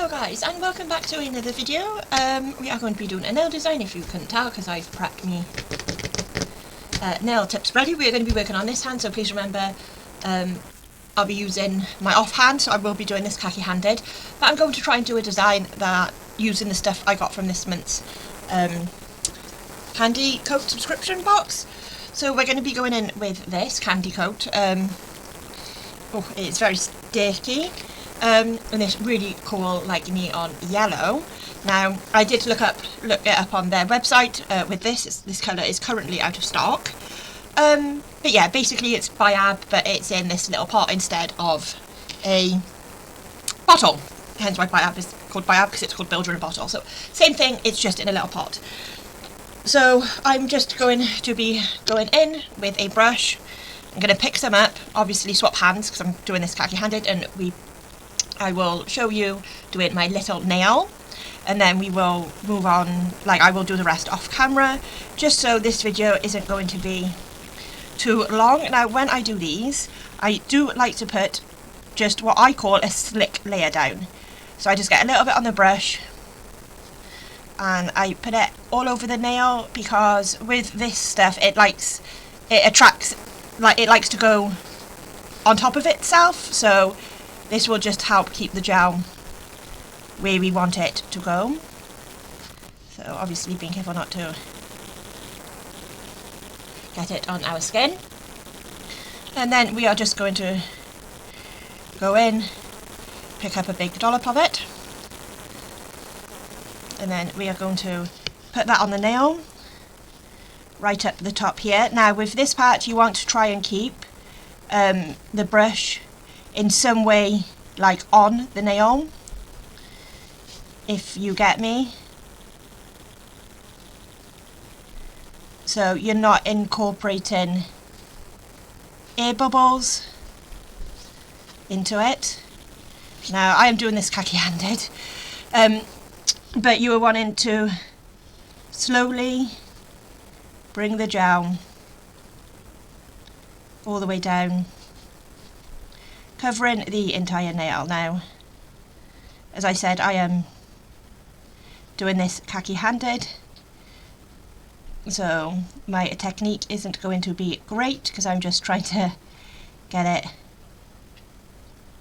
Hello guys, and welcome back to another video. We are going to be doing a nail design, if you couldn't tell, because I've prepped me nail tips ready. We're going to be working on this hand, so please remember I'll be using my offhand, so I will be doing this khaki-handed. But I'm going to try and do a design that, using the stuff I got from this month's Candy Coat subscription box. So we're going to be going in with this Candy Coat. Oh, it's very sticky. And this really cool like neon yellow. Now I did look it up on their website with this colour is currently out of stock. But yeah, basically it's BIAB, but it's in this little pot instead of a bottle. Hence why BIAB is called BIAB, because it's called Builder in a Bottle. So same thing, it's just in a little pot. So I'm just going to be going in with a brush. I'm going to pick some up, obviously swap hands because I'm doing this khaki-handed, and I will show you doing my little nail, and then we will move on, like I will do the rest off camera, just so this video isn't going to be too long. Now when I do these, I do like to put just what I call a slick layer down. So I just get a little bit on the brush and I put it all over the nail, because with this stuff it likes to go on top of itself, so this will just help keep the gel where we want it to go. So obviously being careful not to get it on our skin. And then we are just going to go in, pick up a big dollop of it, and then we are going to put that on the nail right up the top here. Now with this part you want to try and keep the brush in some way like on the nail, if you get me. So you're not incorporating air bubbles into it. Now I am doing this khaki-handed, but you are wanting to slowly bring the gel all the way down, covering the entire nail. Now, as I said, I am doing this khaki-handed, so my technique isn't going to be great because I'm just trying to get it,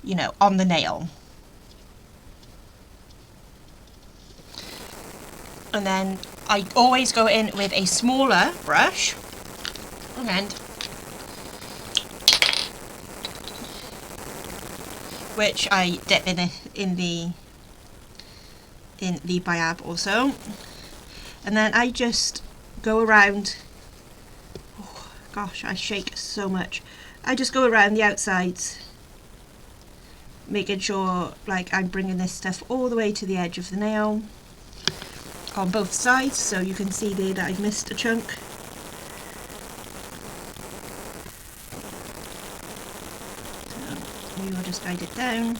you know, on the nail. And then I always go in with a smaller brush and which I dip in the BIAB also, and then I just go around. Oh gosh, I shake so much. I just go around the outsides, making sure like I'm bringing this stuff all the way to the edge of the nail on both sides, so you can see there that I've missed a chunk. We will just guide it down.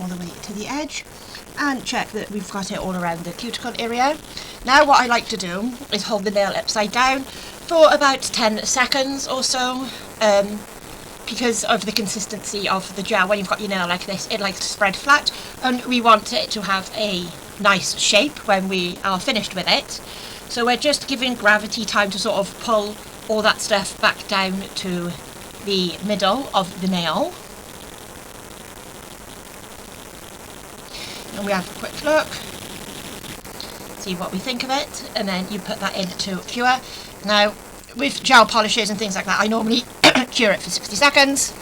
All the way to the edge, and check that we've got it all around the cuticle area. Now what I like to do is hold the nail upside down for about 10 seconds or so, because of the consistency of the gel. When you've got your nail like this, it likes to spread flat, and we want it to have a nice shape when we are finished with it. So we're just giving gravity time to sort of pull all that stuff back down to the middle of the nail. And we have a quick look, see what we think of it, and then you put that in to cure. Now with gel polishes and things like that, I normally cure it for 60 seconds.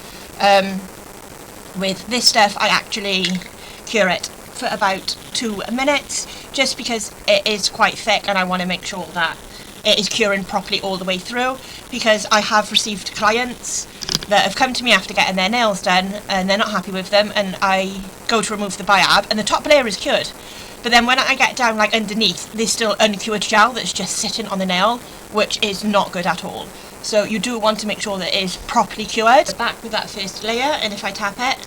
With this stuff I actually cure it for about 2 minutes, just because it is quite thick and I want to make sure that it is curing properly all the way through, because I have received clients that have come to me after getting their nails done and they're not happy with them, and I go to remove the BIAB and the top layer is cured, but then when I get down like underneath, there's still uncured gel that's just sitting on the nail, which is not good at all. So you do want to make sure that it is properly cured. Back with that first layer, and if I tap it,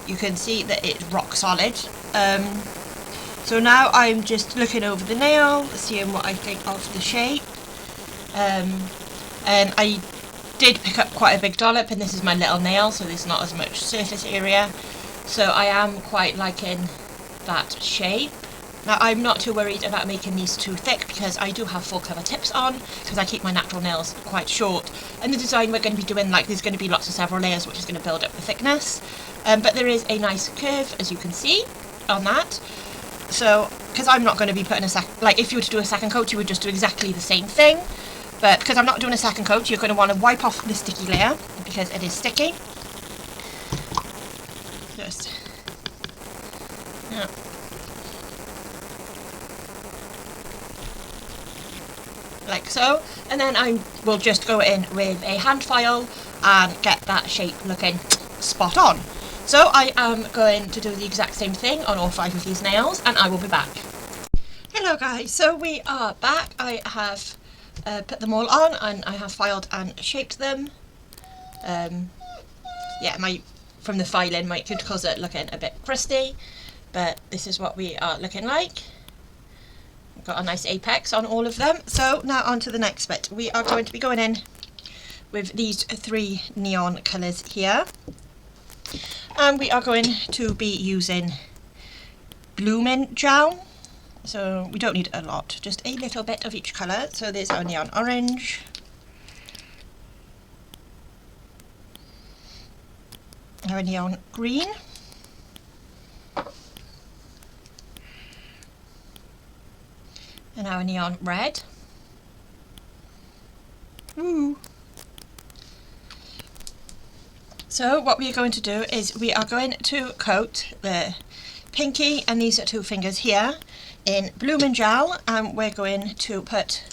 you can see that it's rock solid. So now I'm just looking over the nail, seeing what I think of the shape. And I did pick up quite a big dollop, and this is my little nail, so there's not as much surface area. So I am quite liking that shape. Now I'm not too worried about making these too thick because I do have full cover tips on, because I keep my natural nails quite short. And the design we're going to be doing, like, there's going to be lots of several layers, which is going to build up the thickness. But there is a nice curve, as you can see, on that. So, because I'm not going to be putting like if you were to do a second coat, you would just do exactly the same thing. But because I'm not doing a second coat, you're going to want to wipe off the sticky layer because it is sticky. Just, yeah. Like so, and then I will just go in with a hand file and get that shape looking spot on. So I am going to do the exact same thing on all 5 of these nails, and I will be back. Hello guys, so we are back. I have put them all on and I have filed and shaped them. Yeah, from the filing my cuticles are looking a bit crusty, but this is what we are looking like. Got a nice apex on all of them. So now on to the next bit. We are going to be going in with these 3 neon colours here, and we are going to be using blooming gel. So we don't need a lot, just a little bit of each colour. So there's our neon orange, our neon green, and our neon red. Ooh. So what we are going to do is we are going to coat the pinky and these 2 fingers here in blooming gel, and we're going to put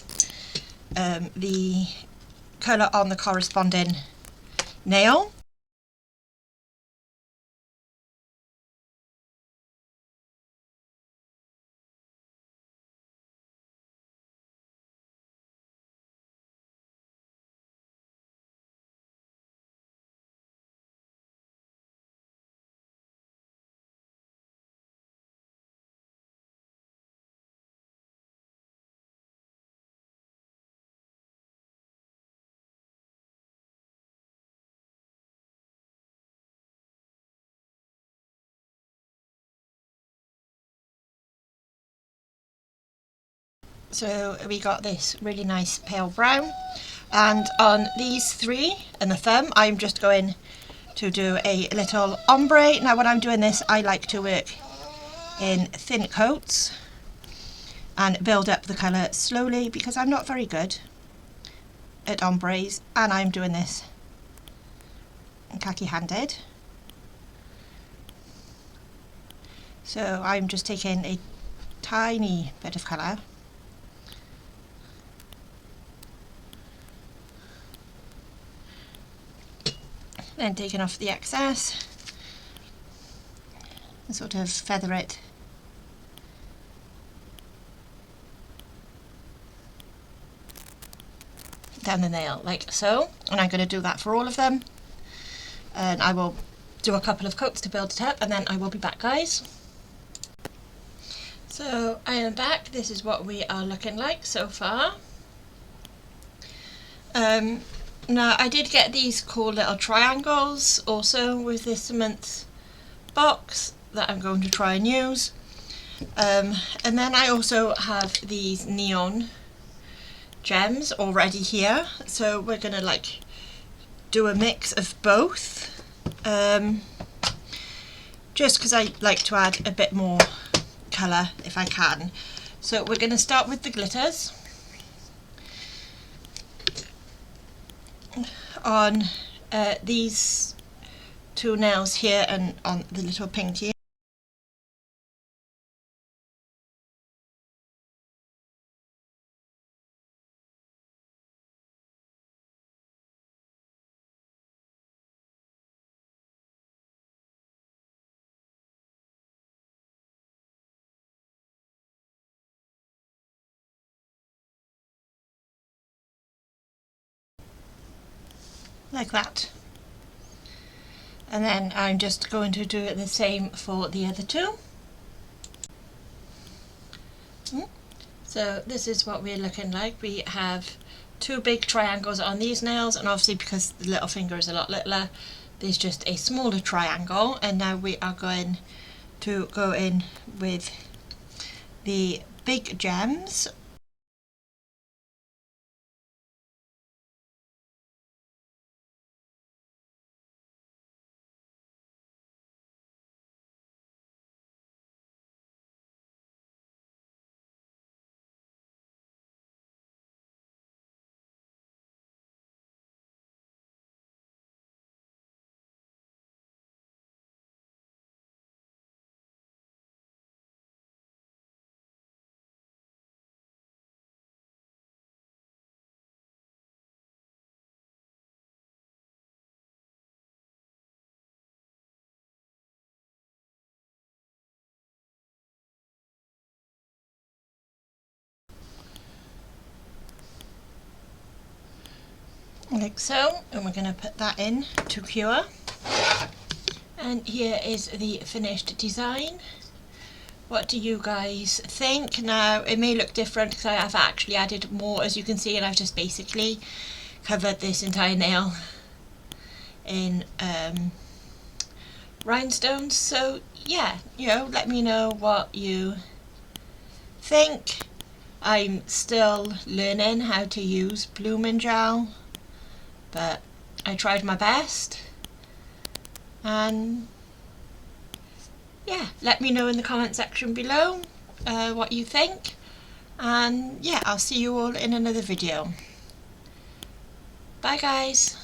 the colour on the corresponding nail. So we got this really nice pale brown, and on these 3 and the thumb I'm just going to do a little ombre. Now when I'm doing this, I like to work in thin coats and build up the colour slowly because I'm not very good at ombres, and I'm doing this khaki handed. So I'm just taking a tiny bit of colour then taking off the excess and sort of feather it down the nail like so, and I'm going to do that for all of them, and I will do a couple of coats to build it up, and then I will be back, guys. So I am back. This is what we are looking like so far. Now I did get these cool little triangles also with this cement box that I'm going to try and use, and then I also have these neon gems already here, so we're gonna like do a mix of both, just because I like to add a bit more colour if I can. So we're going to start with the glitters on these 2 nails here and on the little pinky. Like that. And then I'm just going to do the same for the other 2. So this is what we're looking like. We have two big triangles on these nails, and obviously because the little finger is a lot littler, there's just a smaller triangle. And now we are going to go in with the big gems. Like so, and we're going to put that in to cure. And here is the finished design. What do you guys think? Now it may look different because I have actually added more, as you can see, and I've just basically covered this entire nail in rhinestones. So yeah, you know, let me know what you think. I'm still learning how to use blooming gel, but I tried my best. And yeah, let me know in the comment section below what you think. And yeah, I'll see you all in another video. Bye guys.